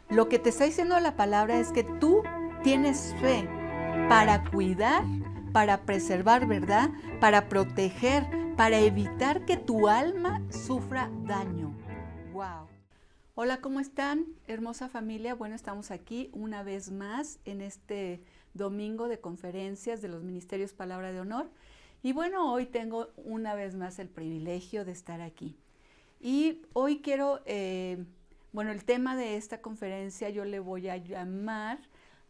Lo que te está diciendo la palabra es que tú tienes fe para cuidar, para preservar, ¿verdad? Para proteger, para evitar que tu alma sufra daño. ¡Wow! Hola, ¿cómo están? Hermosa familia. Bueno, estamos aquí una vez más en este domingo de conferencias de los Ministerios Palabra de Honor. Y bueno, hoy tengo una vez más el privilegio de estar aquí. Y hoy quiero, bueno, el tema de esta conferencia yo le voy a llamar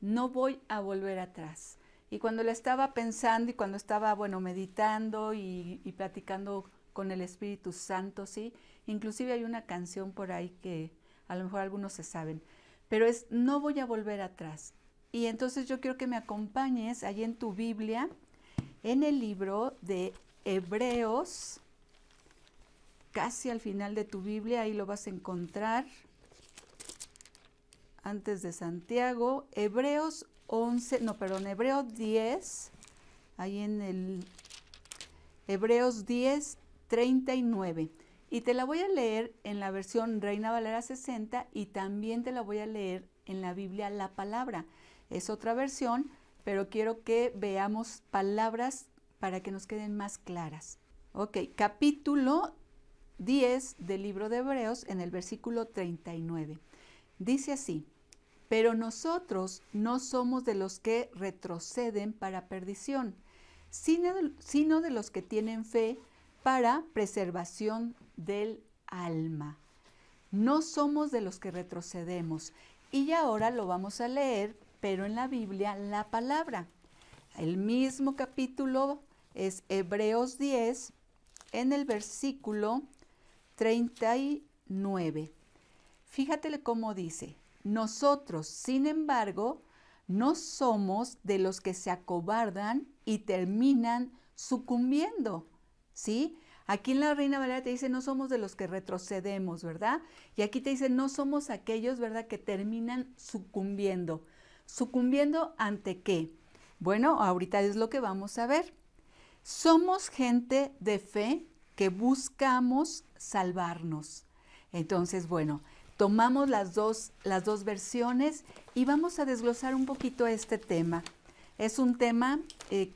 No voy a volver atrás. Y cuando la estaba pensando y cuando estaba, bueno, meditando y platicando con el Espíritu Santo, sí, inclusive hay una canción por ahí que a lo mejor algunos se saben, pero es No voy a volver atrás. Y entonces yo quiero que me acompañes allí en tu Biblia, en el libro de Hebreos, casi al final de tu Biblia, ahí lo vas a encontrar, antes de Santiago, Hebreos 11, no, perdón, Hebreos 10, ahí en el Hebreos 10, 39. Y te la voy a leer en la versión Reina Valera 60 y también te la voy a leer en la Biblia La Palabra. Es otra versión, pero quiero que veamos palabras para que nos queden más claras. Ok, capítulo 10 del libro de Hebreos en el versículo 39. Dice así: pero nosotros no somos de los que retroceden para perdición, sino de los que tienen fe para preservación del alma. No somos de los que retrocedemos. Y ahora lo vamos a leer, pero en la Biblia La Palabra. El mismo capítulo es Hebreos 10 en el versículo 39. Fíjate cómo dice: nosotros, sin embargo, no somos de los que se acobardan y terminan sucumbiendo, ¿sí? Aquí en la Reina Valera te dice, no somos de los que retrocedemos, ¿verdad? Y aquí te dice, no somos aquellos, ¿verdad?, que terminan sucumbiendo. ¿Sucumbiendo ante qué? Bueno, ahorita es lo que vamos a ver. Somos gente de fe que buscamos salvarnos. Entonces, bueno, tomamos las dos versiones y vamos a desglosar un poquito este tema. Es un tema,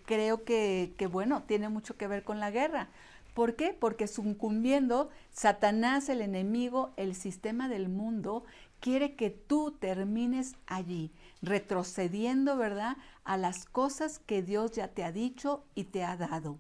creo que, bueno, tiene mucho que ver con la guerra. ¿Por qué? Porque sucumbiendo, Satanás, el enemigo, el sistema del mundo, quiere que tú termines allí, retrocediendo, ¿verdad?, a las cosas que Dios ya te ha dicho y te ha dado.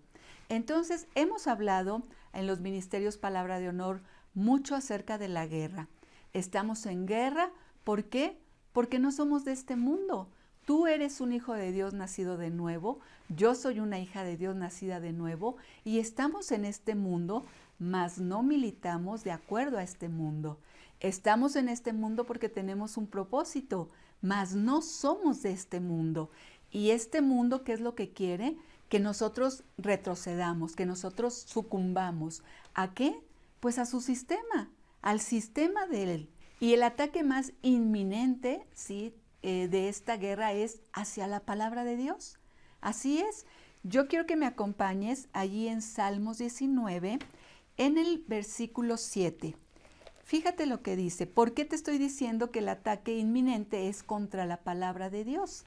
Entonces, hemos hablado en los Ministerios Palabra de Honor mucho acerca de la guerra. Estamos en guerra, ¿por qué? Porque no somos de este mundo. Tú eres un hijo de Dios nacido de nuevo, yo soy una hija de Dios nacida de nuevo y estamos en este mundo, mas no militamos de acuerdo a este mundo. Estamos en este mundo porque tenemos un propósito, mas no somos de este mundo. Y este mundo, ¿qué es lo que quiere? Que nosotros retrocedamos, que nosotros sucumbamos. ¿A qué? Pues a su sistema, al sistema de él. Y el ataque más inminente, ¿sí?, de esta guerra es hacia la palabra de Dios. Así es. Yo quiero que me acompañes allí en Salmos 19, en el versículo 7. Fíjate lo que dice. ¿Por qué te estoy diciendo que el ataque inminente es contra la palabra de Dios?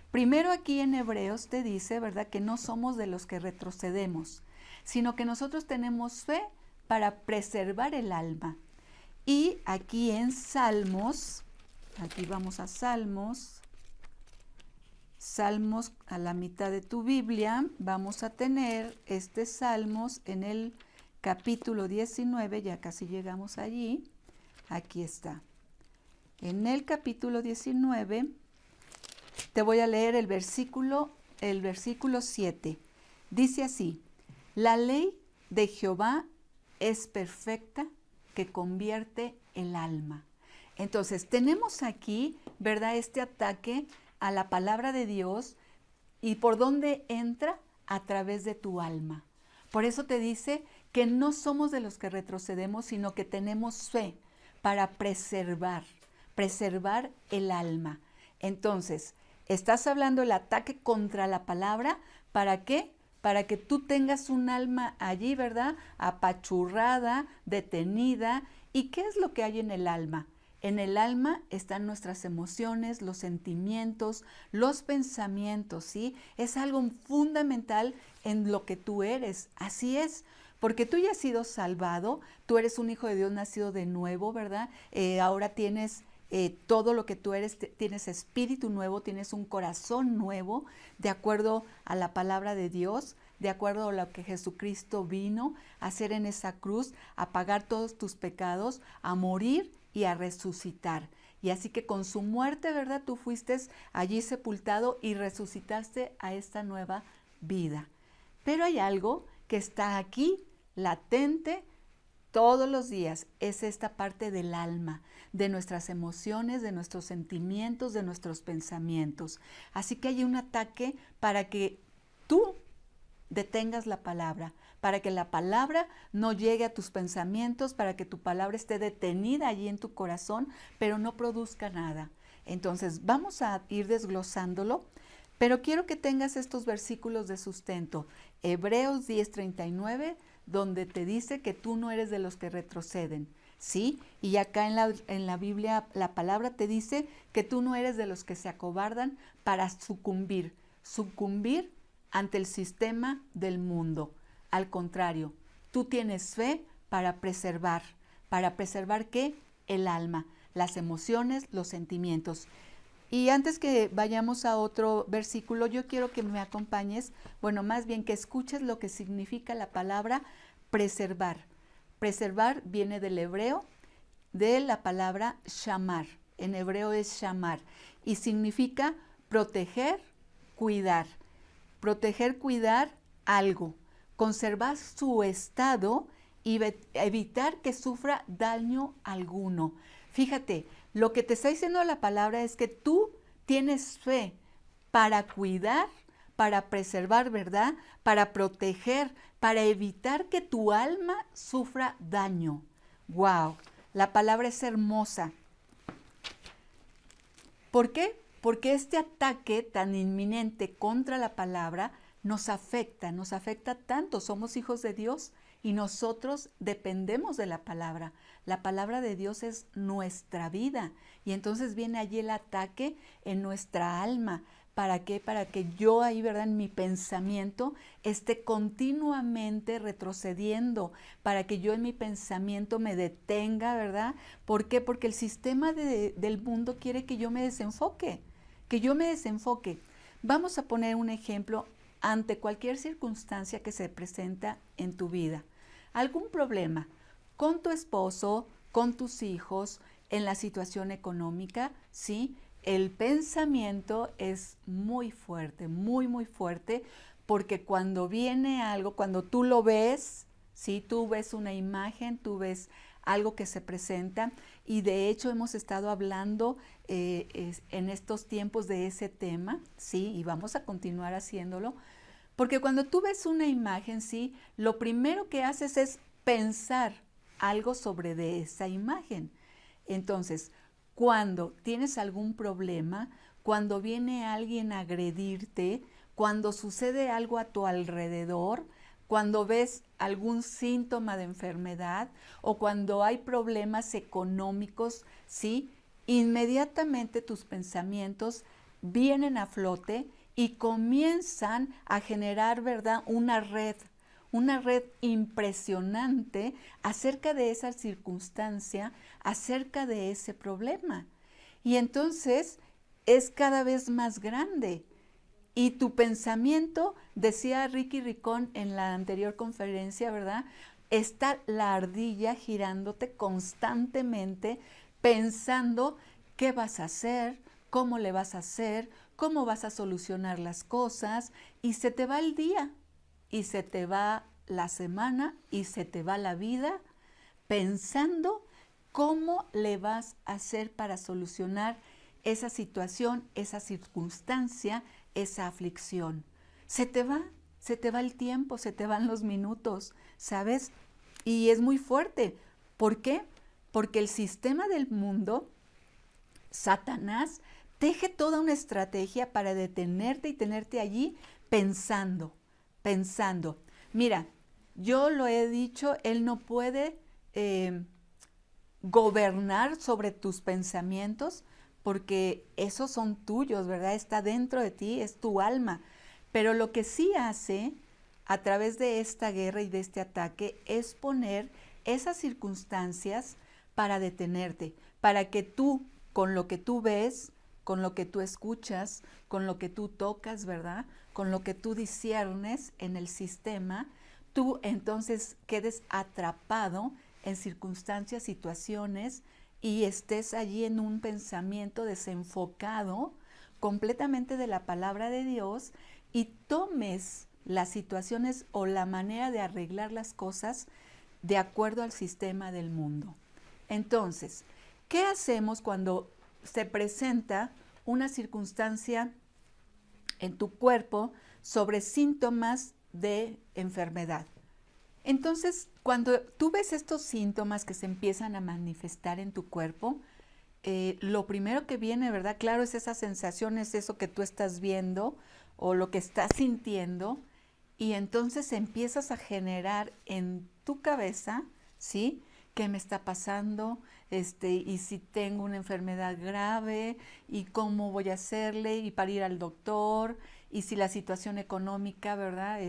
Primero aquí en Hebreos te dice, ¿verdad?, que no somos de los que retrocedemos, sino que nosotros tenemos fe para preservar el alma. Y aquí en Salmos, aquí vamos a Salmos a la mitad de tu Biblia, vamos a tener este Salmos en el capítulo 19, ya casi llegamos allí, aquí está. En el capítulo 19 te voy a leer el versículo 7. Dice así: la ley de Jehová es perfecta, que convierte el alma. Entonces, tenemos aquí, ¿verdad?, este ataque a la palabra de Dios. ¿Y por dónde entra? A través de tu alma. Por eso te dice que no somos de los que retrocedemos, sino que tenemos fe para preservar el alma. Entonces, estás hablando del ataque contra la palabra, ¿para qué? Para que tú tengas un alma allí, ¿verdad?, apachurrada, detenida. ¿Y qué es lo que hay en el alma? En el alma están nuestras emociones, los sentimientos, los pensamientos, ¿sí? Es algo fundamental en lo que tú eres. Así es, porque tú ya has sido salvado, tú eres un hijo de Dios nacido de nuevo, ¿verdad? Ahora tienes todo lo que tú eres, tienes espíritu nuevo, tienes un corazón nuevo, de acuerdo a la palabra de Dios, de acuerdo a lo que Jesucristo vino a hacer en esa cruz, a pagar todos tus pecados, a morir y a resucitar. Y así que con su muerte, ¿verdad? Tú fuiste allí sepultado y resucitaste a esta nueva vida. Pero hay algo que está aquí, latente, todos los días. Es esta parte del alma, de nuestras emociones, de nuestros sentimientos, de nuestros pensamientos. Así que hay un ataque para que tú detengas la palabra, para que la palabra no llegue a tus pensamientos, para que tu palabra esté detenida allí en tu corazón, pero no produzca nada. Entonces vamos a ir desglosándolo, pero quiero que tengas estos versículos de sustento. Hebreos 10:39, donde te dice que tú no eres de los que retroceden, ¿sí? Y acá en la Biblia la palabra te dice que tú no eres de los que se acobardan para sucumbir ante el sistema del mundo. Al contrario, tú tienes fe para preservar. ¿Para preservar qué? El alma, las emociones, los sentimientos. Y antes que vayamos a otro versículo, yo quiero que me acompañes, bueno, más bien que escuches lo que significa la palabra preservar. Preservar viene del hebreo, de la palabra shamar. En hebreo es shamar y significa proteger, cuidar. Proteger, cuidar algo, conservar su estado y evitar que sufra daño alguno. Fíjate, lo que te está diciendo la palabra es que tú tienes fe para cuidar, para preservar, ¿verdad? Para proteger, para evitar que tu alma sufra daño. ¡Wow! La palabra es hermosa. ¿Por qué? Porque este ataque tan inminente contra la palabra nos afecta tanto. Somos hijos de Dios y nosotros dependemos de la palabra. La palabra de Dios es nuestra vida y entonces viene allí el ataque en nuestra alma. ¿Para qué? Para que yo ahí, ¿verdad? En mi pensamiento esté continuamente retrocediendo, para que yo en mi pensamiento me detenga, ¿verdad? ¿Por qué? Porque el sistema del mundo quiere que yo me desenfoque, Vamos a poner un ejemplo ante cualquier circunstancia que se presenta en tu vida. Algún problema con tu esposo, con tus hijos, en la situación económica, ¿sí? El pensamiento es muy fuerte, muy fuerte, porque cuando viene algo, cuando tú lo ves, ¿sí? Tú ves una imagen, tú ves algo que se presenta y de hecho hemos estado hablando en estos tiempos de ese tema, ¿sí? Y vamos a continuar haciéndolo, porque cuando tú ves una imagen, ¿sí? Lo primero que haces es pensar algo sobre de esa imagen. Entonces, cuando tienes algún problema, cuando viene alguien a agredirte, cuando sucede algo a tu alrededor, cuando ves algún síntoma de enfermedad o cuando hay problemas económicos, ¿sí? Inmediatamente tus pensamientos vienen a flote y comienzan a generar, ¿verdad? Una red impresionante acerca de esa circunstancia, acerca de ese problema. Y entonces es cada vez más grande. Y tu pensamiento, decía Ricky Ricón en la anterior conferencia, ¿verdad? Está la ardilla girándote constantemente, pensando qué vas a hacer, cómo le vas a hacer, cómo vas a solucionar las cosas, y se te va el día, y se te va la semana, y se te va la vida, pensando cómo le vas a hacer para solucionar esa situación, esa circunstancia, esa aflicción. Se te va el tiempo, se te van los minutos, ¿sabes? Y es muy fuerte. ¿Por qué? Porque el sistema del mundo, Satanás, teje toda una estrategia para detenerte y tenerte allí pensando. Mira, yo lo he dicho, él no puede gobernar sobre tus pensamientos, porque esos son tuyos, ¿verdad? Está dentro de ti, es tu alma. Pero lo que sí hace a través de esta guerra y de este ataque es poner esas circunstancias para detenerte, para que tú, con lo que tú ves, con lo que tú escuchas, con lo que tú tocas, ¿verdad? Con lo que tú disciernes en el sistema, tú entonces quedes atrapado en circunstancias, situaciones y estés allí en un pensamiento desenfocado completamente de la palabra de Dios y tomes las situaciones o la manera de arreglar las cosas de acuerdo al sistema del mundo. Entonces, ¿qué hacemos cuando se presenta una circunstancia en tu cuerpo sobre síntomas de enfermedad? Entonces, cuando tú ves estos síntomas que se empiezan a manifestar en tu cuerpo, lo primero que viene, ¿verdad? Claro, es esa sensación, es eso que tú estás viendo o lo que estás sintiendo, y entonces empiezas a generar en tu cabeza, ¿sí? ¿Qué me está pasando? Y si tengo una enfermedad grave, y cómo voy a hacerle, y para ir al doctor, y si la situación económica, ¿verdad?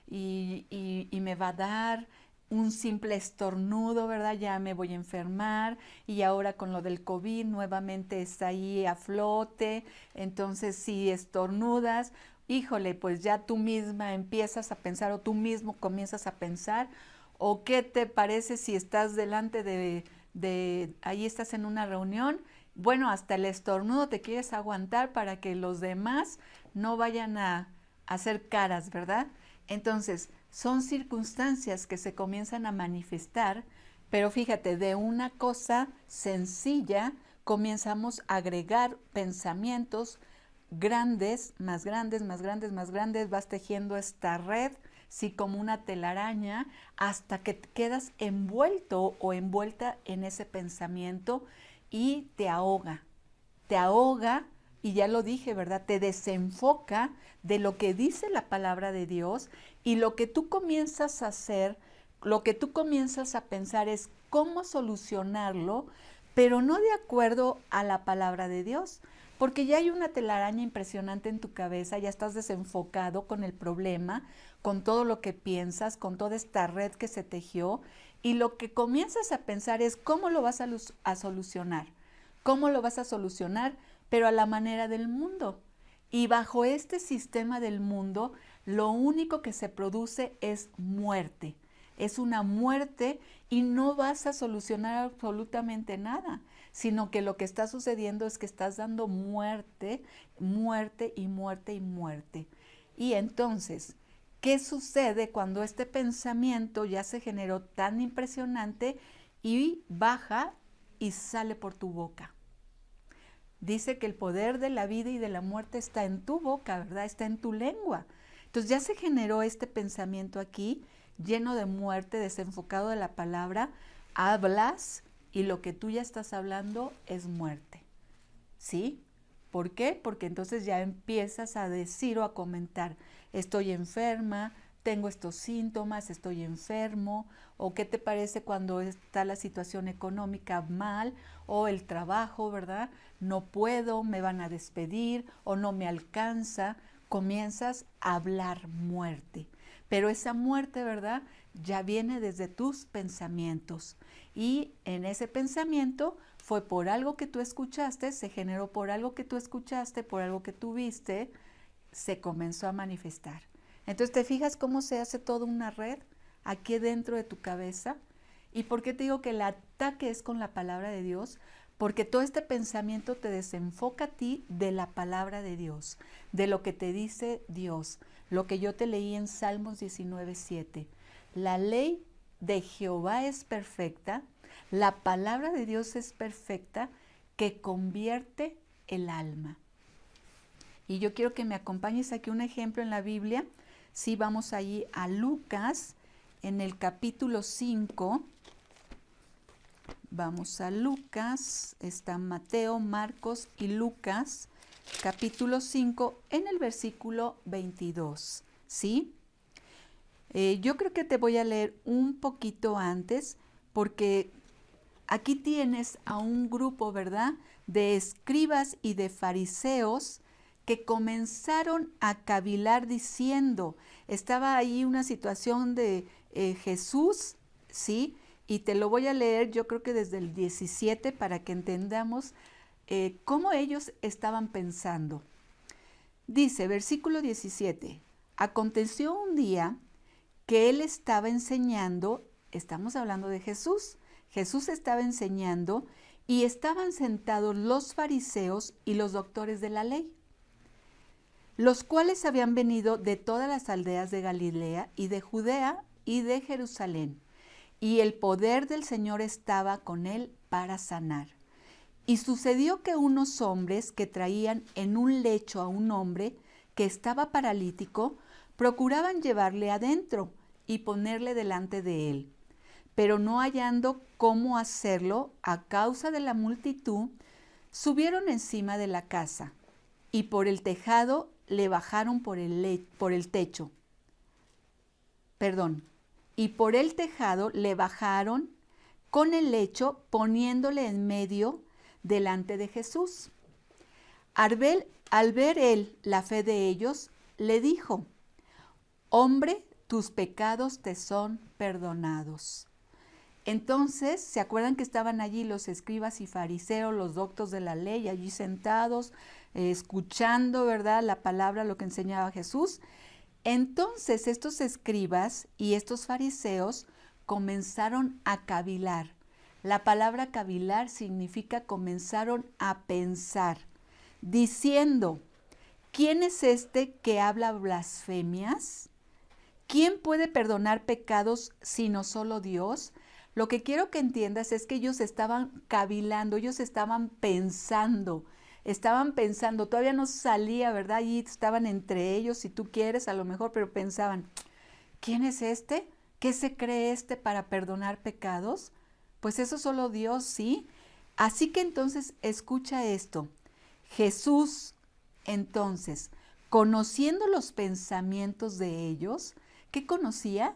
Y me va a dar un simple estornudo, ¿verdad? Ya me voy a enfermar, y ahora con lo del COVID nuevamente está ahí a flote, entonces si estornudas, híjole, pues ya tú misma empiezas a pensar o tú mismo comienzas a pensar, o qué te parece si estás delante ahí estás en una reunión, bueno, hasta el estornudo te quieres aguantar para que los demás no vayan a hacer caras, ¿verdad? Entonces, son circunstancias que se comienzan a manifestar, pero fíjate, de una cosa sencilla comenzamos a agregar pensamientos grandes, más grandes, más grandes, más grandes, vas tejiendo esta red, sí, como una telaraña, hasta que te quedas envuelto o envuelta en ese pensamiento y te ahoga, y ya lo dije, ¿verdad? Te desenfoca de lo que dice la palabra de Dios, y lo que tú comienzas a hacer, lo que tú comienzas a pensar es cómo solucionarlo, pero no de acuerdo a la palabra de Dios, porque ya hay una telaraña impresionante en tu cabeza, ya estás desenfocado con el problema, con todo lo que piensas, con toda esta red que se tejió, y lo que comienzas a pensar es cómo lo vas a solucionar, cómo lo vas a solucionar, pero a la manera del mundo. Y bajo este sistema del mundo, lo único que se produce es muerte. Es una muerte, y no vas a solucionar absolutamente nada, sino que lo que está sucediendo es que estás dando muerte, muerte y muerte y muerte. Y entonces, ¿qué sucede cuando este pensamiento ya se generó tan impresionante y baja y sale por tu boca? Dice que el poder de la vida y de la muerte está en tu boca, ¿verdad? Está en tu lengua. Entonces ya se generó este pensamiento aquí, lleno de muerte, desenfocado de la palabra. Hablas y lo que tú ya estás hablando es muerte. ¿Sí? ¿Por qué? Porque entonces ya empiezas a decir o a comentar, estoy enferma, tengo estos síntomas, estoy enfermo, o qué te parece cuando está la situación económica mal, o el trabajo, ¿verdad? No puedo, me van a despedir, o no me alcanza. Comienzas a hablar muerte, pero esa muerte, ¿verdad? Ya viene desde tus pensamientos, y en ese pensamiento fue por algo que tú escuchaste, se generó por algo que tú escuchaste, por algo que tú viste, se comenzó a manifestar. Entonces, ¿te fijas cómo se hace toda una red aquí dentro de tu cabeza? ¿Y por qué te digo que el ataque es con la palabra de Dios? Porque todo este pensamiento te desenfoca a ti de la palabra de Dios, de lo que te dice Dios, lo que yo te leí en Salmos 19:7. La ley de Jehová es perfecta, la palabra de Dios es perfecta, que convierte el alma. Y yo quiero que me acompañes aquí un ejemplo en la Biblia. Sí, vamos allí a Lucas, en el capítulo 5. Vamos a Lucas, está Mateo, Marcos y Lucas, capítulo 5, en el versículo 22. ¿Sí? Yo creo que te voy a leer un poquito antes, porque aquí tienes a un grupo, ¿verdad?, de escribas y de fariseos que comenzaron a cavilar diciendo, estaba ahí una situación de Jesús, ¿sí? Y te lo voy a leer, yo creo que desde el 17 para que entendamos cómo ellos estaban pensando. Dice, versículo 17, aconteció un día que él estaba enseñando, estamos hablando de Jesús, Jesús estaba enseñando y estaban sentados los fariseos y los doctores de la ley, los cuales habían venido de todas las aldeas de Galilea y de Judea y de Jerusalén, y el poder del Señor estaba con él para sanar. Y sucedió que unos hombres que traían en un lecho a un hombre que estaba paralítico, procuraban llevarle adentro y ponerle delante de él. Pero no hallando cómo hacerlo a causa de la multitud, subieron encima de la casa y por el tejado le bajaron por el techo. Y por el tejado le bajaron con el lecho poniéndole en medio delante de Jesús. Al ver él la fe de ellos, le dijo, hombre, tus pecados te son perdonados. Entonces, ¿se acuerdan que estaban allí los escribas y fariseos, los doctos de la ley, allí sentados, escuchando, ¿verdad?, la palabra, lo que enseñaba Jesús? Entonces, estos escribas y estos fariseos comenzaron a cavilar. La palabra cavilar significa comenzaron a pensar, diciendo, ¿quién es este que habla blasfemias? ¿Quién puede perdonar pecados sino solo Dios? Lo que quiero que entiendas es que ellos estaban cavilando, ellos estaban pensando, todavía no salía, ¿verdad? Allí estaban entre ellos, si tú quieres, a lo mejor, pero pensaban, ¿quién es este? ¿Qué se cree este para perdonar pecados? Pues eso solo Dios, ¿sí? Así que entonces escucha esto. Jesús, entonces, conociendo los pensamientos de ellos, ¿qué conocía?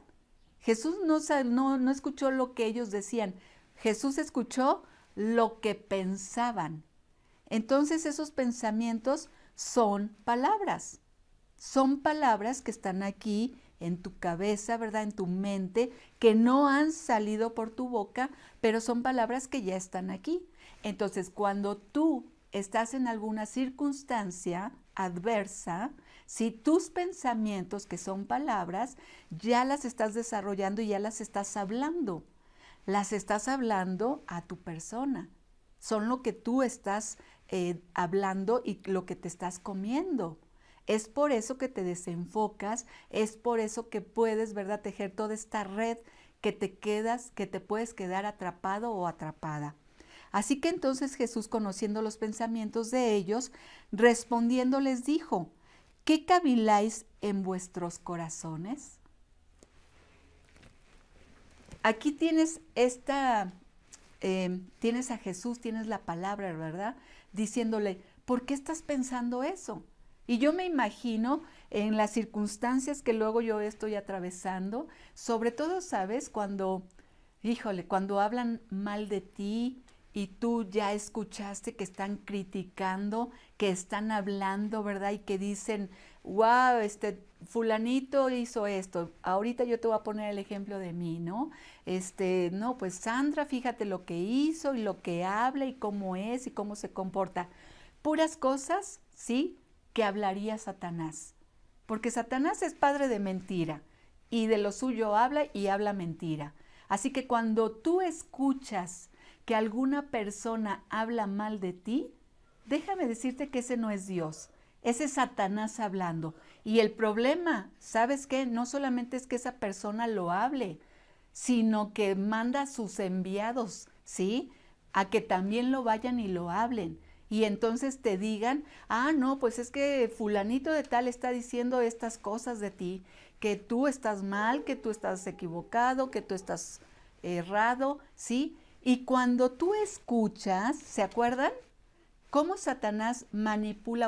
Jesús no escuchó lo que ellos decían. Jesús escuchó lo que pensaban. Entonces esos pensamientos son palabras. Son palabras que están aquí en tu cabeza, ¿verdad? En tu mente, que no han salido por tu boca, pero son palabras que ya están aquí. Entonces, cuando tú estás en alguna circunstancia adversa, si tus pensamientos, que son palabras, ya las estás desarrollando y ya las estás hablando a tu persona. Son lo que tú estás hablando y lo que te estás comiendo. Es por eso que te desenfocas, es por eso que puedes, ¿verdad?, tejer toda esta red que te puedes quedar atrapado o atrapada. Así que entonces Jesús, conociendo los pensamientos de ellos, respondiendo les dijo, ¿qué caviláis en vuestros corazones? Aquí tienes tienes a Jesús, tienes la palabra, ¿verdad?, diciéndole, ¿por qué estás pensando eso? Y yo me imagino en las circunstancias que luego yo estoy atravesando, sobre todo, ¿sabes? Cuando hablan mal de ti y tú ya escuchaste que están criticando, que están hablando, ¿verdad? Y que dicen, wow, fulanito hizo esto. Ahorita yo te voy a poner el ejemplo de mí, ¿no? No, pues Sandra, fíjate lo que hizo y lo que habla y cómo es y cómo se comporta. Puras cosas, ¿sí?, que hablaría Satanás. Porque Satanás es padre de mentira y de lo suyo habla y habla mentira. Así que cuando tú escuchas que alguna persona habla mal de ti, déjame decirte que ese no es Dios, ese es Satanás hablando. Y el problema, ¿sabes qué? No solamente es que esa persona lo hable, sino que manda a sus enviados, ¿sí?, a que también lo vayan y lo hablen. Y entonces te digan, no, pues es que fulanito de tal está diciendo estas cosas de ti, que tú estás mal, que tú estás equivocado, que tú estás errado, ¿sí? Y cuando tú escuchas, ¿se acuerdan? ¿Cómo Satanás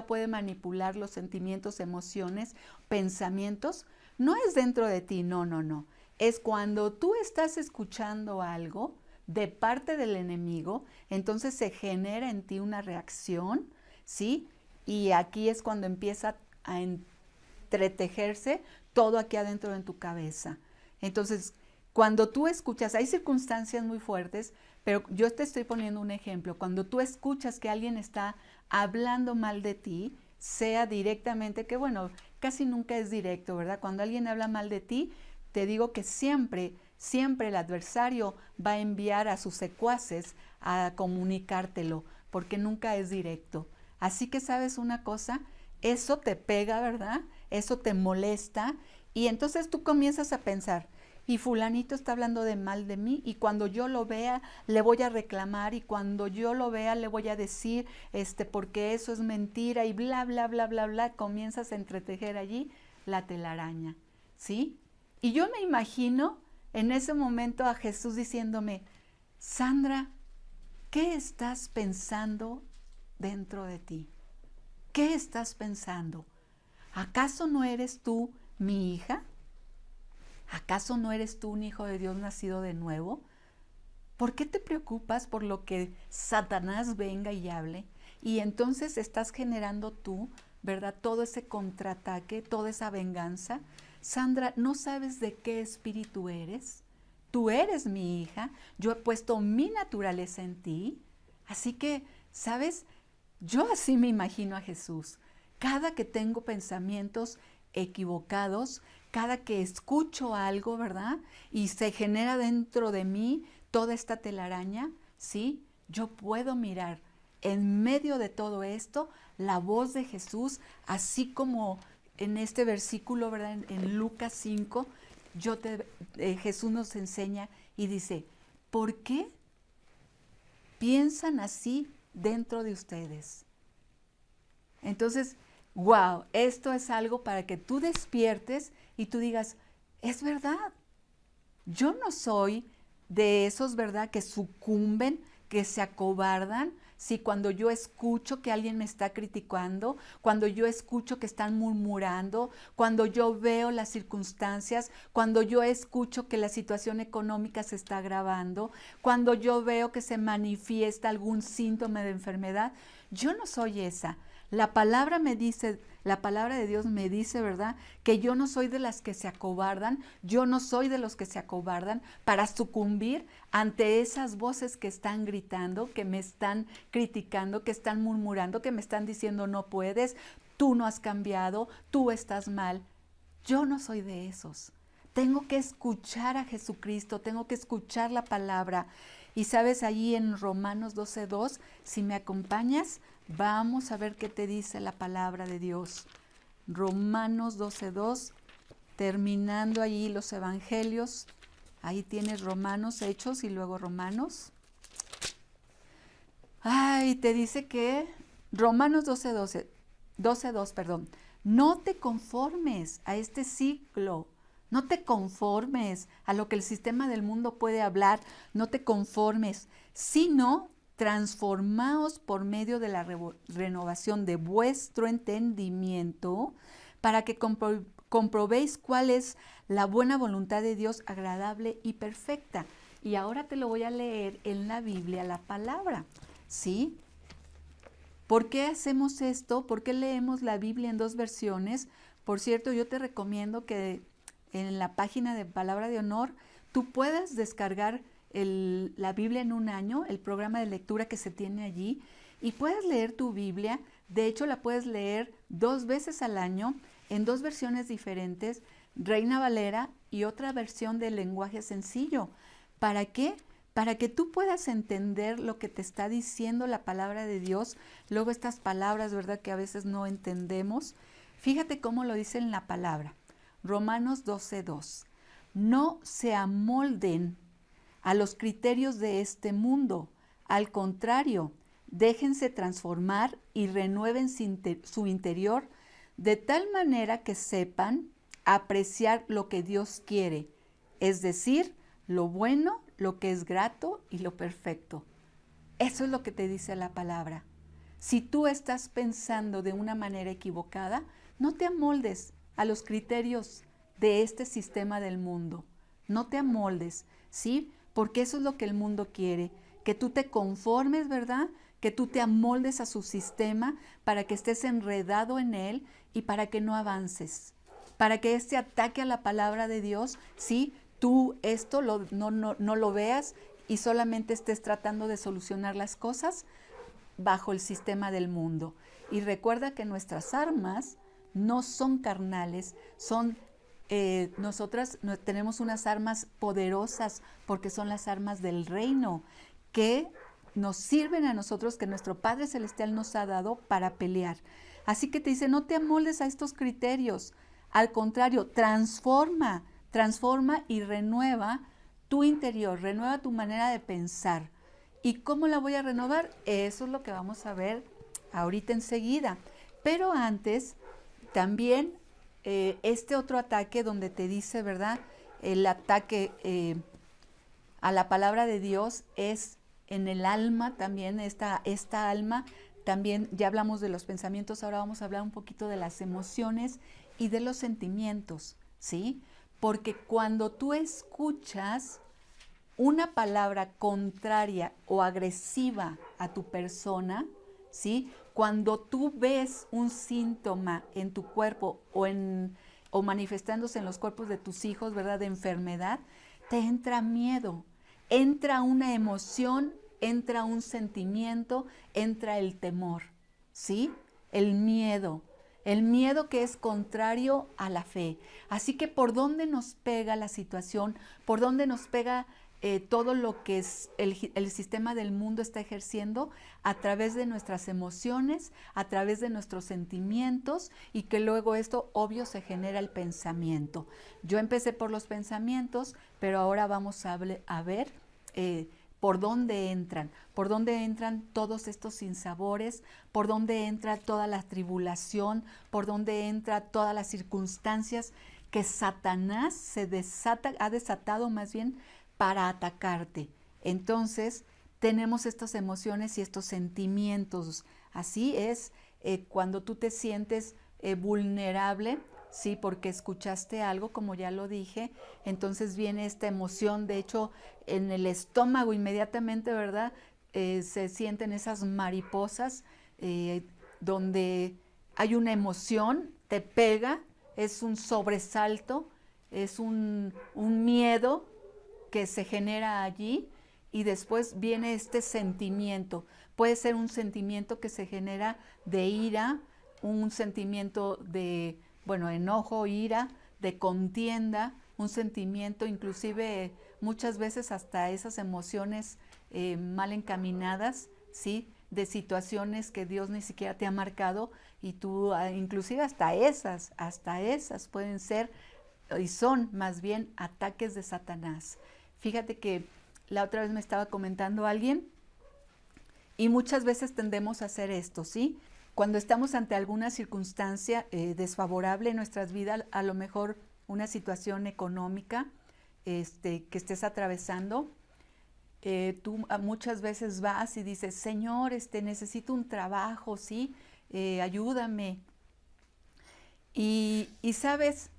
puede manipular los sentimientos, emociones, pensamientos? No es dentro de ti, no. Es cuando tú estás escuchando algo, de parte del enemigo, entonces se genera en ti una reacción, ¿sí? Y aquí es cuando empieza a entretejerse todo aquí adentro en tu cabeza. Entonces, cuando tú escuchas, hay circunstancias muy fuertes, pero yo te estoy poniendo un ejemplo. Cuando tú escuchas que alguien está hablando mal de ti, sea directamente, que bueno, casi nunca es directo, ¿verdad? Cuando alguien habla mal de ti, te digo que siempre, siempre el adversario va a enviar a sus secuaces a comunicártelo, porque nunca es directo. Así que, ¿sabes una cosa? Eso te pega, ¿verdad? Eso te molesta, y entonces tú comienzas a pensar, y fulanito está hablando de mal de mí, y cuando yo lo vea le voy a reclamar, y cuando yo lo vea le voy a decir, porque eso es mentira, y bla, bla, bla, bla, bla, comienzas a entretejer allí la telaraña, ¿sí? Y yo me imagino en ese momento a Jesús diciéndome, Sandra, ¿qué estás pensando dentro de ti? ¿Qué estás pensando? ¿Acaso no eres tú mi hija? ¿Acaso no eres tú un hijo de Dios nacido de nuevo? ¿Por qué te preocupas por lo que Satanás venga y hable? Y entonces estás generando tú, ¿verdad? Todo ese contraataque, toda esa venganza. Sandra, ¿no sabes de qué espíritu eres? Tú eres mi hija, yo he puesto mi naturaleza en ti. Así que, ¿sabes? Yo así me imagino a Jesús. Cada que tengo pensamientos equivocados, cada que escucho algo, ¿verdad? Y se genera dentro de mí toda esta telaraña, ¿sí? Yo puedo mirar en medio de todo esto la voz de Jesús, así como en este versículo, ¿verdad? En Lucas 5, Jesús nos enseña y dice, ¿por qué piensan así dentro de ustedes? Entonces, wow, esto es algo para que tú despiertes y tú digas, es verdad, yo no soy de esos, ¿verdad?, que sucumben, que se acobardan. Si cuando yo escucho que alguien me está criticando, cuando yo escucho que están murmurando, cuando yo veo las circunstancias, cuando yo escucho que la situación económica se está agravando, cuando yo veo que se manifiesta algún síntoma de enfermedad, yo no soy esa. La palabra me dice, la palabra de Dios me dice, ¿verdad?, que yo no soy de las que se acobardan, yo no soy de los que se acobardan para sucumbir ante esas voces que están gritando, que me están criticando, que están murmurando, que me están diciendo no puedes, tú no has cambiado, tú estás mal. Yo no soy de esos. Tengo que escuchar a Jesucristo, tengo que escuchar la palabra. Y sabes, allí en Romanos 12:2, si me acompañas, vamos a ver qué te dice la palabra de Dios. Romanos 12:2, terminando allí los evangelios. Ahí tienes Romanos, Hechos y luego Romanos. Ay, te dice que Romanos 12:2, perdón. No te conformes a este ciclo. No te conformes a lo que el sistema del mundo puede hablar. No te conformes, sino transformaos por medio de la renovación de vuestro entendimiento para que comprobéis cuál es la buena voluntad de Dios, agradable y perfecta. Y ahora te lo voy a leer en la Biblia, la palabra, ¿sí? ¿Por qué hacemos esto? ¿Por qué leemos la Biblia en dos versiones? Por cierto, yo te recomiendo que en la página de Palabra de Honor tú puedas descargar la Biblia en un año, el programa de lectura que se tiene allí, y puedes leer tu Biblia. De hecho, la puedes leer 2 veces al año en 2 versiones diferentes, Reina Valera y otra versión del lenguaje sencillo. ¿Para qué? Para que tú puedas entender lo que te está diciendo la palabra de Dios. Luego estas palabras, ¿verdad?, que a veces no entendemos. Fíjate cómo lo dice en la palabra. Romanos 12:2. No se amolden a los criterios de este mundo. Al contrario, déjense transformar y renueven su interior de tal manera que sepan apreciar lo que Dios quiere, es decir, lo bueno, lo que es grato y lo perfecto. Eso es lo que te dice la palabra. Si tú estás pensando de una manera equivocada, no te amoldes a los criterios de este sistema del mundo. No te amoldes, ¿sí? porque eso es lo que el mundo quiere, que tú te conformes, ¿verdad? Que tú te amoldes a su sistema para que estés enredado en él y para que no avances, para que este ataque a la palabra de Dios, ¿sí? Tú esto no lo veas y solamente estés tratando de solucionar las cosas bajo el sistema del mundo. Y recuerda que nuestras armas no son carnales, son nosotras tenemos unas armas poderosas porque son las armas del reino que nos sirven a nosotros, que nuestro Padre Celestial nos ha dado para pelear. Así que te dice, no te amoldes a estos criterios, al contrario, transforma y renueva tu interior, renueva tu manera de pensar. ¿Y cómo la voy a renovar? Eso es lo que vamos a ver ahorita enseguida. Pero antes, también este otro ataque donde te dice, ¿verdad? El ataque a la palabra de Dios es en el alma también, esta alma, también ya hablamos de los pensamientos, ahora vamos a hablar un poquito de las emociones y de los sentimientos, ¿sí? Porque cuando tú escuchas una palabra contraria o agresiva a tu persona, ¿sí? Cuando tú ves un síntoma en tu cuerpo o manifestándose en los cuerpos de tus hijos, ¿verdad? De enfermedad, te entra miedo, entra una emoción, entra un sentimiento, entra el temor, ¿sí? El miedo que es contrario a la fe. Así que por dónde nos pega la situación, por dónde nos pega todo lo que es el sistema del mundo está ejerciendo a través de nuestras emociones, a través de nuestros sentimientos y que luego esto obvio se genera el pensamiento. Yo empecé por los pensamientos, pero ahora vamos a ver por dónde entran todos estos sinsabores, por dónde entra toda la tribulación, por dónde entra todas las circunstancias que Satanás ha desatado más bien para atacarte. Entonces, tenemos estas emociones y estos sentimientos. Así es cuando tú te sientes vulnerable, sí, porque escuchaste algo, como ya lo dije, entonces viene esta emoción, de hecho, en el estómago inmediatamente, ¿verdad? Se sienten esas mariposas donde hay una emoción, te pega, es un sobresalto, es un miedo que se genera allí y después viene este sentimiento. Puede ser un sentimiento que se genera de ira, un sentimiento de, enojo, ira, de contienda, un sentimiento inclusive muchas veces hasta esas emociones mal encaminadas, ¿sí? De situaciones que Dios ni siquiera te ha marcado y tú inclusive hasta esas pueden ser y son más bien ataques de Satanás. Fíjate que la otra vez me estaba comentando alguien y muchas veces tendemos a hacer esto, ¿sí? Cuando estamos ante alguna circunstancia desfavorable en nuestras vidas, a lo mejor una situación económica que estés atravesando, tú muchas veces vas y dices, Señor, necesito un trabajo, ¿sí? Ayúdame. Y sabes,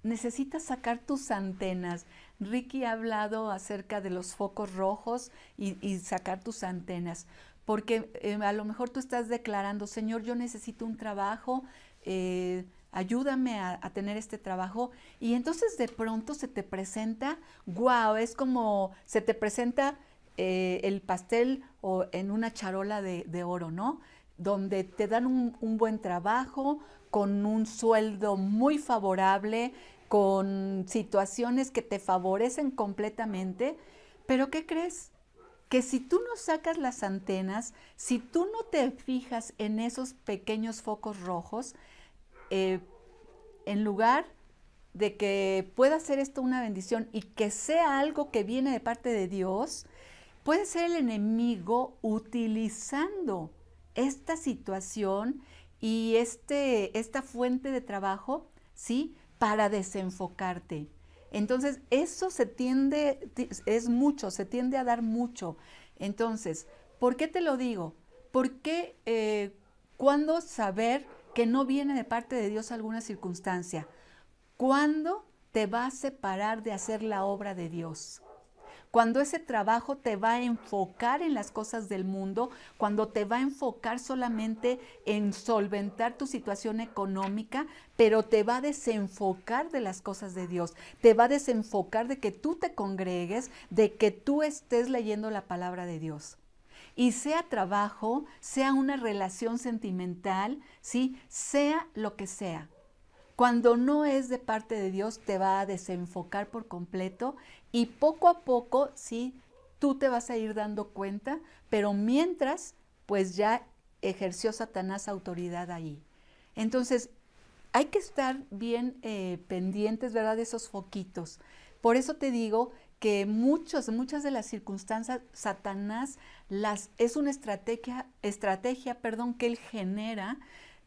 necesitas sacar tus antenas. Ricky ha hablado acerca de los focos rojos y sacar tus antenas, porque a lo mejor tú estás declarando, Señor, yo necesito un trabajo, ayúdame a tener este trabajo, y entonces de pronto se te presenta, wow, es como se te presenta el pastel o en una charola de oro, ¿no? Donde te dan un buen trabajo, con un sueldo muy favorable, con situaciones que te favorecen completamente, pero ¿qué crees? Que si tú no sacas las antenas, si tú no te fijas en esos pequeños focos rojos, en lugar de que pueda ser esto una bendición y que sea algo que viene de parte de Dios, puede ser el enemigo utilizando esta situación y esta fuente de trabajo, ¿sí? Para desenfocarte. Entonces, eso se tiende a dar mucho. Entonces, ¿por qué te lo digo? Porque ¿cuándo saber que no viene de parte de Dios alguna circunstancia? ¿Cuándo te va a separar de hacer la obra de Dios? cuando ese trabajo te va a enfocar en las cosas del mundo, cuando te va a enfocar solamente en solventar tu situación económica, pero te va a desenfocar de las cosas de Dios, te va a desenfocar de que tú te congregues, de que tú estés leyendo la palabra de Dios. Y sea trabajo, sea una relación sentimental, ¿sí? Sea lo que sea. Cuando no es de parte de Dios, te va a desenfocar por completo y poco a poco, sí, tú te vas a ir dando cuenta, pero mientras, pues ya ejerció Satanás autoridad ahí. Entonces, hay que estar bien pendientes, ¿verdad?, de esos foquitos. Por eso te digo que muchas de las circunstancias, Satanás es una estrategia, que él genera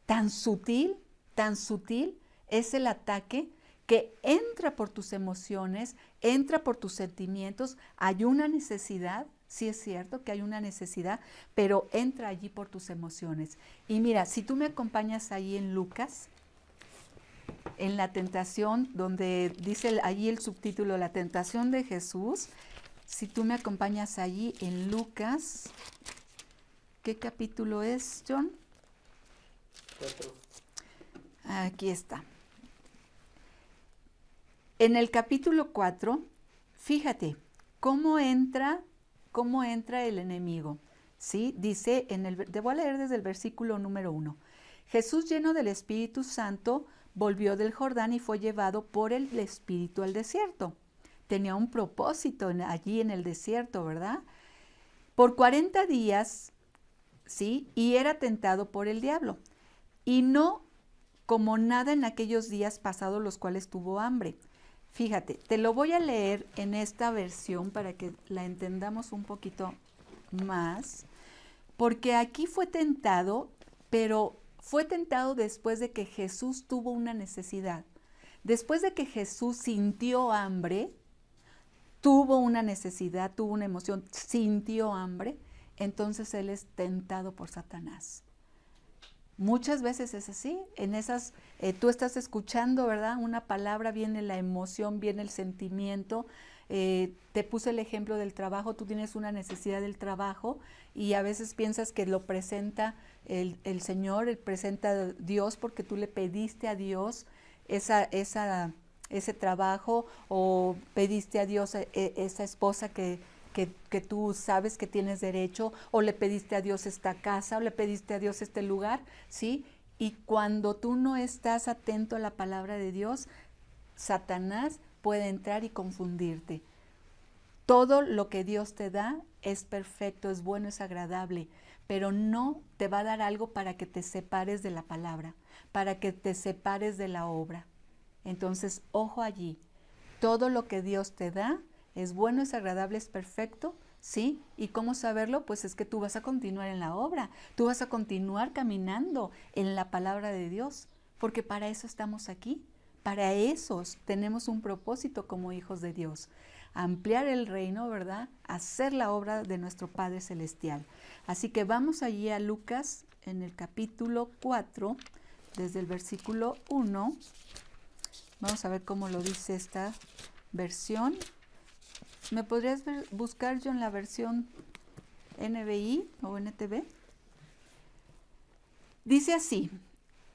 tan sutil, es el ataque que entra por tus emociones, entra por tus sentimientos. Hay una necesidad, sí es cierto que hay una necesidad, pero entra allí por tus emociones. Y mira, si tú me acompañas ahí en Lucas, en la tentación, donde dice allí el subtítulo, la tentación de Jesús, si tú me acompañas allí en Lucas, ¿qué capítulo es, John? 4. Aquí está. En el capítulo 4, fíjate cómo entra el enemigo. ¿Sí? Dice, te voy a leer desde el versículo número 1. Jesús, lleno del Espíritu Santo, volvió del Jordán y fue llevado por el Espíritu al desierto. Tenía un propósito allí en el desierto, ¿verdad? Por 40 días, ¿sí? Y era tentado por el diablo. Y no como nada en aquellos días pasados los cuales tuvo hambre. Fíjate, te lo voy a leer en esta versión para que la entendamos un poquito más, porque aquí fue tentado, pero fue tentado después de que Jesús tuvo una necesidad. Después de que Jesús sintió hambre, tuvo una necesidad, tuvo una emoción, sintió hambre, entonces él es tentado por Satanás. Muchas veces es así, en esas, tú estás escuchando, ¿verdad? Una palabra, viene la emoción, viene el sentimiento. Te puse el ejemplo del trabajo, tú tienes una necesidad del trabajo y a veces piensas que lo presenta el Señor, presenta Dios porque tú le pediste a Dios ese trabajo, o pediste a Dios esa esposa que tú sabes que tienes derecho, o le pediste a Dios esta casa, o le pediste a Dios este lugar, ¿sí? Y cuando tú no estás atento a la palabra de Dios, Satanás puede entrar y confundirte. Todo lo que Dios te da es perfecto, es bueno, es agradable, pero no te va a dar algo para que te separes de la palabra, para que te separes de la obra. Entonces, ojo allí, todo lo que Dios te da es bueno, es agradable, es perfecto, ¿sí? ¿Y cómo saberlo? Pues es que tú vas a continuar en la obra, tú vas a continuar caminando en la palabra de Dios, porque para eso estamos aquí, para eso tenemos un propósito como hijos de Dios, ampliar el reino, ¿verdad? Hacer la obra de nuestro Padre Celestial. Así que vamos allí a Lucas en el capítulo 4, desde el versículo 1, vamos a ver cómo lo dice esta versión. ¿Me podrías buscar, John, la versión NBI o NTV? Dice así: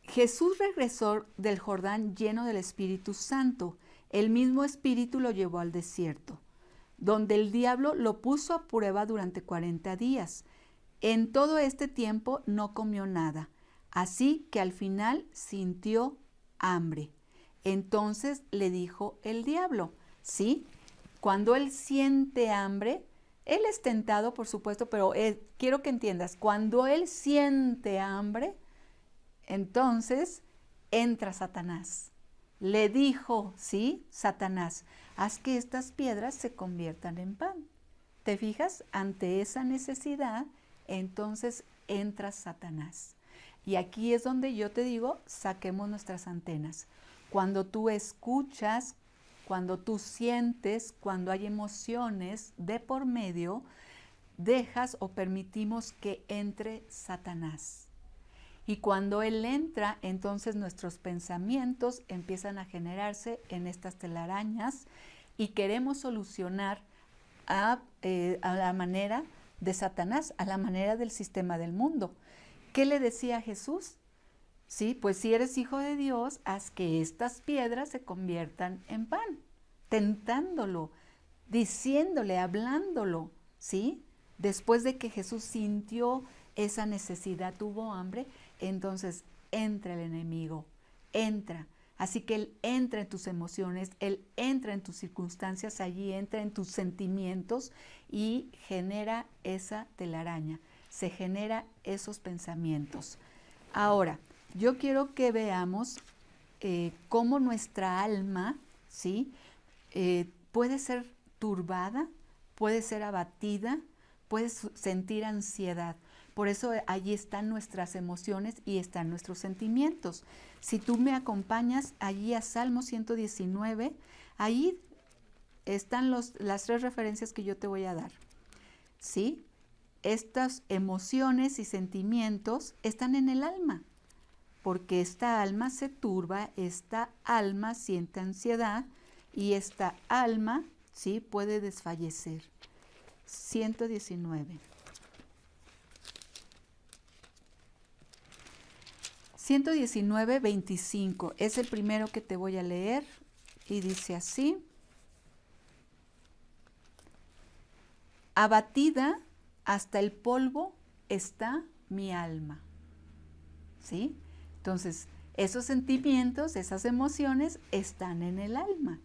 Jesús regresó del Jordán lleno del Espíritu Santo. El mismo Espíritu lo llevó al desierto, donde el diablo lo puso a prueba durante 40 días. En todo este tiempo no comió nada, así que al final sintió hambre. Entonces le dijo el diablo, ¿sí? Cuando él siente hambre, él es tentado, por supuesto, pero quiero que entiendas, cuando él siente hambre, entonces entra Satanás. Le dijo, ¿sí? Satanás, haz que estas piedras se conviertan en pan. ¿Te fijas? Ante esa necesidad, entonces entra Satanás. Y aquí es donde yo te digo, saquemos nuestras antenas. Cuando tú escuchas, cuando tú sientes, cuando hay emociones de por medio, dejas o permitimos que entre Satanás. Y cuando él entra, entonces nuestros pensamientos empiezan a generarse en estas telarañas y queremos solucionar a la manera de Satanás, a la manera del sistema del mundo. ¿Qué le decía a Jesús? Sí, pues si eres hijo de Dios, haz que estas piedras se conviertan en pan, tentándolo, diciéndole, hablándolo, ¿sí? Después de que Jesús sintió esa necesidad, tuvo hambre, entonces entra el enemigo, entra. Así que Él entra en tus emociones, Él entra en tus circunstancias, allí entra en tus sentimientos y genera esa telaraña, se genera esos pensamientos. Ahora, yo quiero que veamos cómo nuestra alma, ¿sí? Puede ser turbada, puede ser abatida, puedes sentir ansiedad. Por eso allí están nuestras emociones y están nuestros sentimientos. Si tú me acompañas allí a Salmo 119, ahí están las 3 referencias que yo te voy a dar. ¿Sí? Estas emociones y sentimientos están en el alma, porque esta alma se turba, esta alma siente ansiedad y esta alma, ¿sí?, puede desfallecer. 119. 119, 25, es el primero que te voy a leer y dice así: abatida hasta el polvo está mi alma. ¿Sí? Entonces, esos sentimientos, esas emociones están en el alma.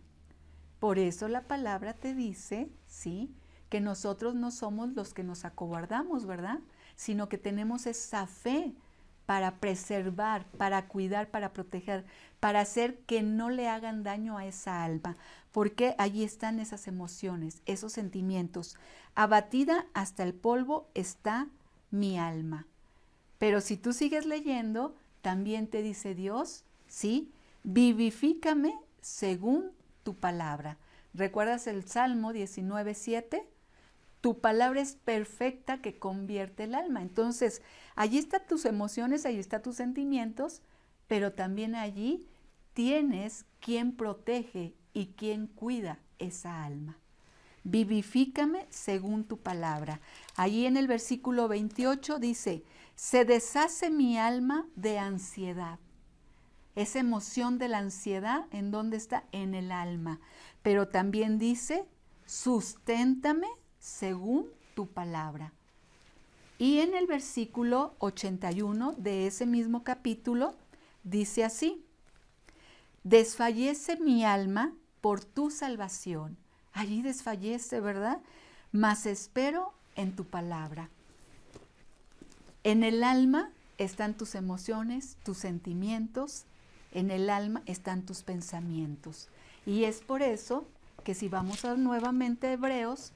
Por eso la palabra te dice, ¿sí?, que nosotros no somos los que nos acobardamos, ¿verdad? Sino que tenemos esa fe para preservar, para cuidar, para proteger, para hacer que no le hagan daño a esa alma, porque allí están esas emociones, esos sentimientos. Abatida hasta el polvo está mi alma. Pero si tú sigues leyendo, también te dice Dios, ¿sí? Vivifícame según tu palabra. ¿Recuerdas el Salmo 19:7? Tu palabra es perfecta que convierte el alma. Entonces, allí están tus emociones, allí están tus sentimientos, pero también allí tienes quien protege y quien cuida esa alma. Vivifícame según tu palabra. Allí en el versículo 28 dice, se deshace mi alma de ansiedad. Esa emoción de la ansiedad, ¿en dónde está? En el alma. Pero también dice, susténtame según tu palabra. Y en el versículo 81 de ese mismo capítulo dice así, desfallece mi alma por tu salvación. Allí desfallece, ¿verdad? Mas espero en tu palabra. En el alma están tus emociones, tus sentimientos, en el alma están tus pensamientos. Y es por eso que si vamos nuevamente a Hebreos,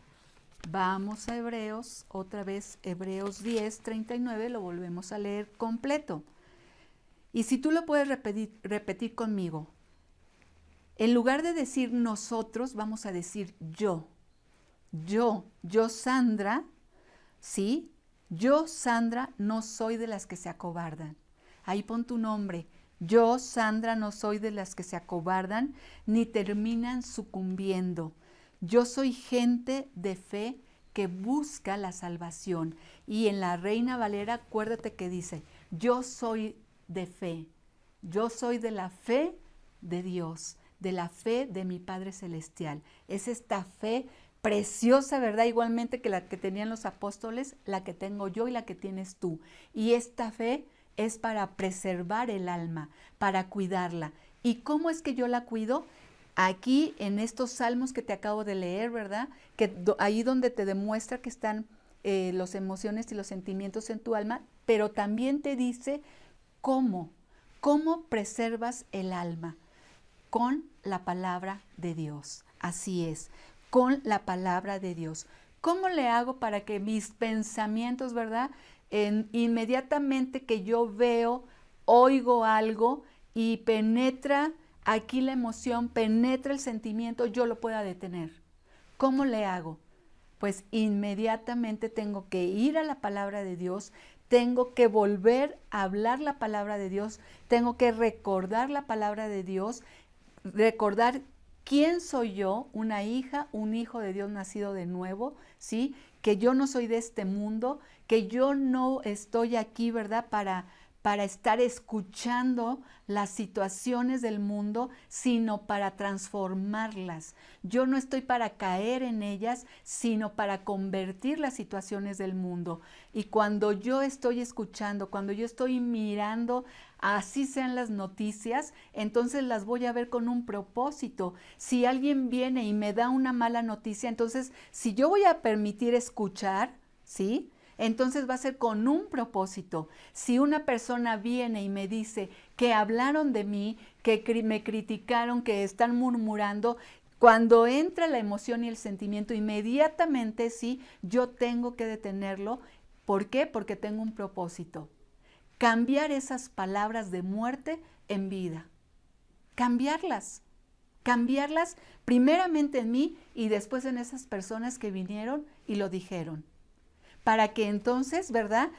vamos a Hebreos, otra vez Hebreos 10, 39, lo volvemos a leer completo. Y si tú lo puedes repetir conmigo, en lugar de decir nosotros, vamos a decir yo. Yo Sandra, ¿sí? Yo, Sandra, no soy de las que se acobardan. Ahí pon tu nombre. Yo, Sandra, no soy de las que se acobardan ni terminan sucumbiendo. Yo soy gente de fe que busca la salvación. Y en la Reina Valera, acuérdate que dice, yo soy de fe. Yo soy de la fe de Dios, de la fe de mi Padre Celestial. Es esta fe preciosa, ¿verdad? Igualmente que la que tenían los apóstoles, la que tengo yo y la que tienes tú. Y esta fe es para preservar el alma, para cuidarla. ¿Y cómo es que yo la cuido? Aquí en estos salmos que te acabo de leer, ¿verdad? Que ahí donde te demuestra que están las emociones y los sentimientos en tu alma, pero también te dice cómo preservas el alma. Con la palabra de Dios. Así es, con la palabra de Dios. ¿Cómo le hago para que mis pensamientos, verdad, inmediatamente que yo veo, oigo algo y penetra aquí la emoción, penetra el sentimiento, yo lo pueda detener? ¿Cómo le hago? Pues inmediatamente tengo que ir a la palabra de Dios, tengo que volver a hablar la palabra de Dios, tengo que recordar la palabra de Dios, recordar ¿Quién soy yo? Una hija, un hijo de Dios nacido de nuevo, ¿sí? Que yo no soy de este mundo, que yo no estoy aquí, ¿verdad? Para estar escuchando las situaciones del mundo, sino para transformarlas. Yo no estoy para caer en ellas, sino para convertir las situaciones del mundo. Y cuando yo estoy escuchando, cuando yo estoy mirando, así sean las noticias, entonces las voy a ver con un propósito. Si alguien viene y me da una mala noticia, entonces si yo voy a permitir escuchar, ¿sí? Entonces va a ser con un propósito. Si una persona viene y me dice que hablaron de mí, que me criticaron, que están murmurando, cuando entra la emoción y el sentimiento, inmediatamente sí, yo tengo que detenerlo. ¿Por qué? Porque tengo un propósito. Cambiar esas palabras de muerte en vida. Cambiarlas primeramente en mí y después en esas personas que vinieron y lo dijeron. Para que entonces, ¿verdad?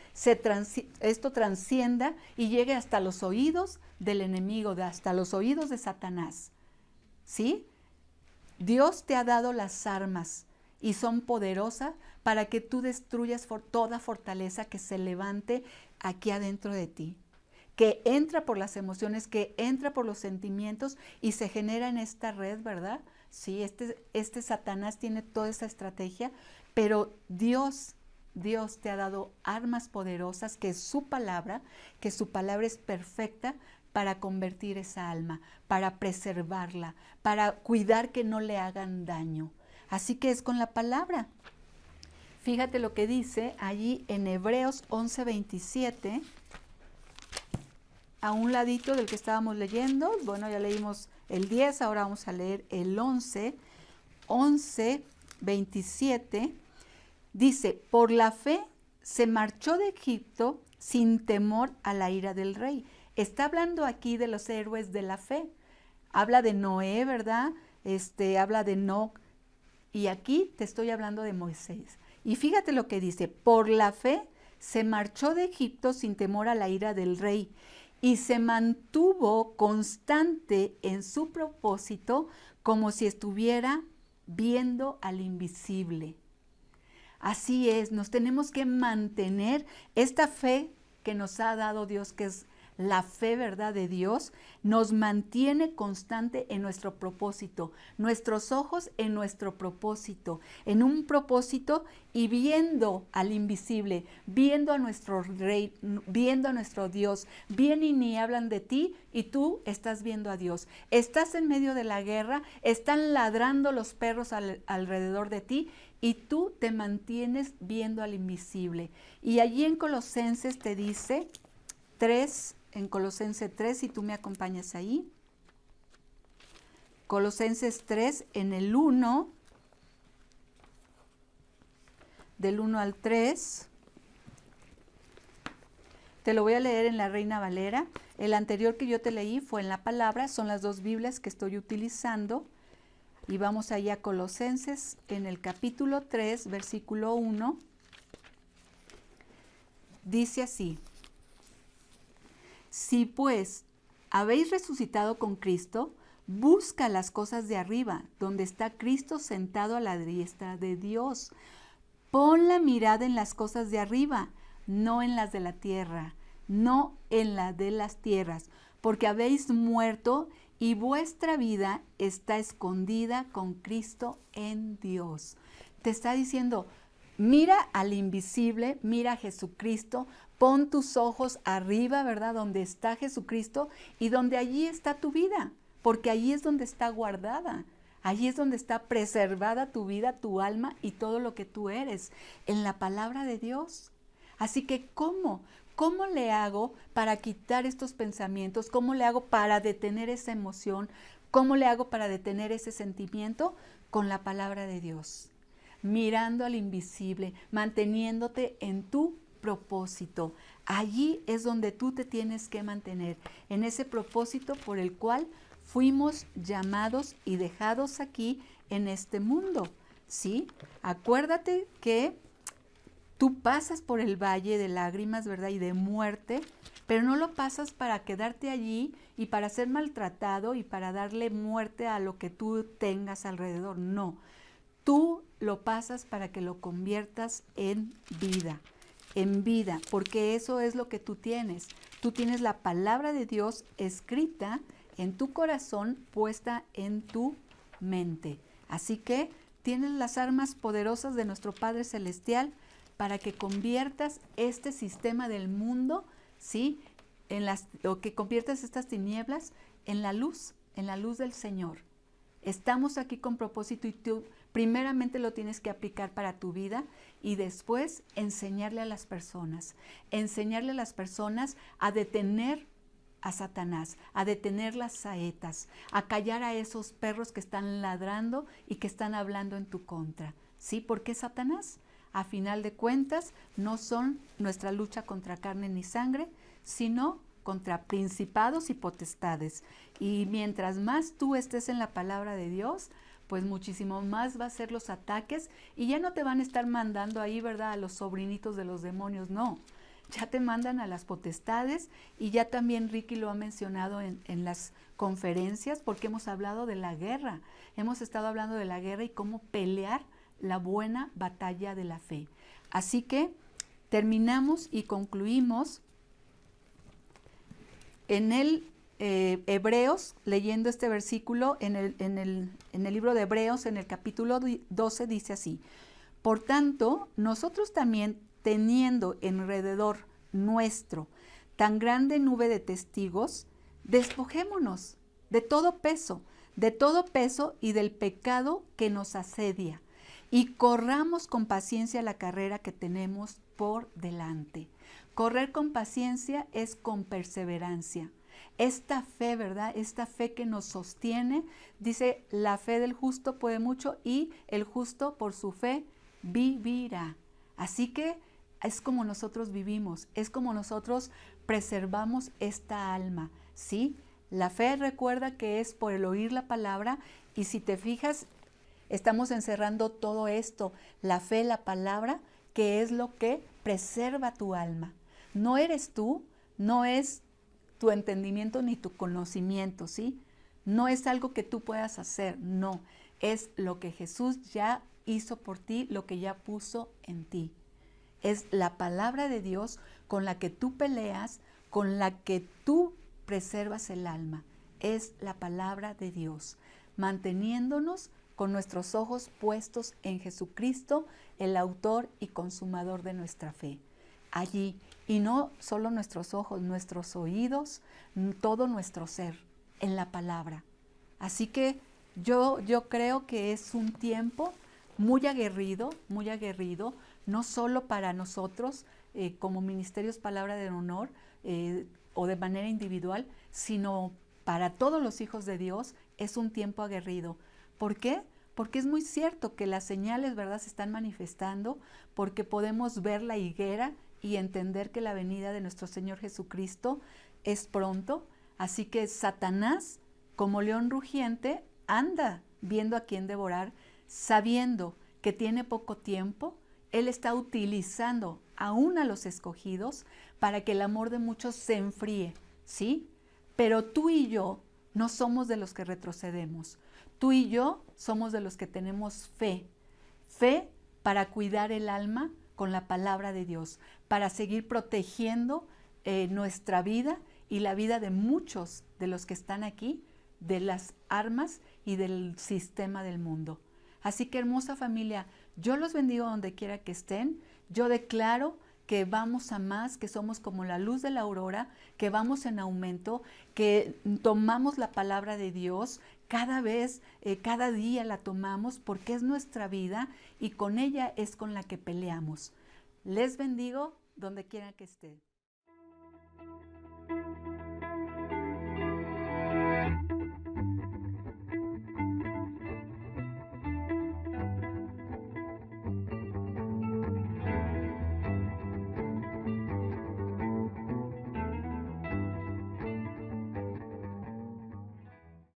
Esto transcienda y llegue hasta los oídos del enemigo, hasta los oídos de Satanás. ¿Sí? Dios te ha dado las armas y son poderosas para que tú destruyas toda fortaleza que se levante aquí adentro de ti, que entra por las emociones, que entra por los sentimientos y se genera en esta red, ¿verdad? Sí, este Satanás tiene toda esa estrategia, pero Dios te ha dado armas poderosas, que su palabra es perfecta para convertir esa alma, para preservarla, para cuidar que no le hagan daño. Así que es con la palabra. Fíjate lo que dice allí en Hebreos 11:27, a un ladito del que estábamos leyendo. Bueno, ya leímos el 10, ahora vamos a leer el 11. 11:27. Dice, por la fe se marchó de Egipto sin temor a la ira del rey. Está hablando aquí de los héroes de la fe. Habla de Noé, ¿verdad? Habla de Enoc. Y aquí te estoy hablando de Moisés. Y fíjate lo que dice, por la fe se marchó de Egipto sin temor a la ira del rey y se mantuvo constante en su propósito como si estuviera viendo al invisible. Así es, nos tenemos que mantener esta fe que nos ha dado Dios, que es la fe, ¿verdad?, de Dios, nos mantiene constante en nuestro propósito, nuestros ojos en nuestro propósito, en un propósito y viendo al invisible, viendo a nuestro Rey, viendo a nuestro Dios. Vienen y hablan de ti y tú estás viendo a Dios. Estás en medio de la guerra, están ladrando los perros alrededor de ti y tú te mantienes viendo al invisible. Y allí en Colosenses te dice 3, en Colosenses 3, si tú me acompañas ahí. Colosenses 3, en el 1, del 1 al 3. Te lo voy a leer en la Reina Valera. El anterior que yo te leí fue en la palabra, son las dos Biblias que estoy utilizando. Y vamos allá a Colosenses en el capítulo 3, versículo 1. Dice así: si pues habéis resucitado con Cristo, busca las cosas de arriba, donde está Cristo sentado a la diestra de Dios. Pon la mirada en las cosas de arriba, no en las de la tierra, no en las de las tierras, porque habéis muerto y vuestra vida está escondida con Cristo en Dios. Te está diciendo, mira al invisible, mira a Jesucristo, pon tus ojos arriba, ¿verdad?, donde está Jesucristo y donde allí está tu vida, porque allí es donde está guardada. Allí es donde está preservada tu vida, tu alma y todo lo que tú eres, en la palabra de Dios. Así que, ¿cómo? ¿Cómo le hago para quitar estos pensamientos? ¿Cómo le hago para detener esa emoción? ¿Cómo le hago para detener ese sentimiento? Con la palabra de Dios. Mirando al invisible, manteniéndote en tu propósito. Allí es donde tú te tienes que mantener, en ese propósito por el cual fuimos llamados y dejados aquí en este mundo, ¿sí? Acuérdate que Tú pasas por el valle de lágrimas, ¿verdad? Y de muerte, pero no lo pasas para quedarte allí y para ser maltratado y para darle muerte a lo que tú tengas alrededor. No, tú lo pasas para que lo conviertas en vida, porque eso es lo que tú tienes. Tú tienes la palabra de Dios escrita en tu corazón, puesta en tu mente. Así que tienes las armas poderosas de nuestro Padre Celestial para que conviertas este sistema del mundo, ¿sí? O que conviertas estas tinieblas en la luz del Señor. Estamos aquí con propósito y tú primeramente lo tienes que aplicar para tu vida y después enseñarle a las personas a detener a Satanás, a detener las saetas, a callar a esos perros que están ladrando y que están hablando en tu contra. ¿Sí? Porque Satanás, a final de cuentas, no son nuestra lucha contra carne ni sangre, sino contra principados y potestades. Y mientras más tú estés en la palabra de Dios, pues muchísimo más va a ser los ataques y ya no te van a estar mandando ahí, ¿verdad?, a los sobrinitos de los demonios, no. Ya te mandan a las potestades y ya también Ricky lo ha mencionado en las conferencias porque hemos hablado de la guerra. Hemos estado hablando de la guerra y cómo pelear la buena batalla de la fe. Así que terminamos y concluimos en el Hebreos, leyendo este versículo en el libro de Hebreos, en el capítulo 12, dice así: por tanto, nosotros también, teniendo alrededor nuestro tan grande nube de testigos, despojémonos de todo peso y del pecado que nos asedia, y corramos con paciencia la carrera que tenemos por delante. Correr con paciencia es con perseverancia. Esta fe, ¿verdad? Esta fe que nos sostiene, dice, la fe del justo puede mucho y el justo por su fe vivirá. Así que es como nosotros vivimos, es como nosotros preservamos esta alma, ¿sí? La fe, recuerda que es por el oír la palabra, y si te fijas, estamos encerrando todo esto, la fe, la palabra, que es lo que preserva tu alma. No eres tú, no es tu entendimiento ni tu conocimiento, ¿sí? No es algo que tú puedas hacer, no, es lo que Jesús ya hizo por ti, lo que ya puso en ti. Es la palabra de Dios con la que tú peleas, con la que tú preservas el alma. Es la palabra de Dios, manteniéndonos con nuestros ojos puestos en Jesucristo, el autor y consumador de nuestra fe. Allí, y no solo nuestros ojos, nuestros oídos, todo nuestro ser, en la palabra. Así que yo creo que es un tiempo muy aguerrido, no solo para nosotros como ministerios Palabra de Honor o de manera individual, sino para todos los hijos de Dios. Es un tiempo aguerrido. ¿Por qué? Porque es muy cierto que las señales, ¿verdad?, se están manifestando, porque podemos ver la higuera y entender que la venida de nuestro Señor Jesucristo es pronto. Así que Satanás, como león rugiente, anda viendo a quién devorar, sabiendo que tiene poco tiempo. Él está utilizando aún a los escogidos para que el amor de muchos se enfríe, ¿sí? Pero tú y yo no somos de los que retrocedemos. Tú y yo somos de los que tenemos fe para cuidar el alma con la palabra de Dios, para seguir protegiendo nuestra vida y la vida de muchos de los que están aquí, de las armas y del sistema del mundo. Así que, hermosa familia, yo los bendigo donde quiera que estén. Yo declaro que vamos a más, que somos como la luz de la aurora, que vamos en aumento, que tomamos la palabra de Dios cada vez, cada día la tomamos porque es nuestra vida y con ella es con la que peleamos. Les bendigo donde quiera que estén.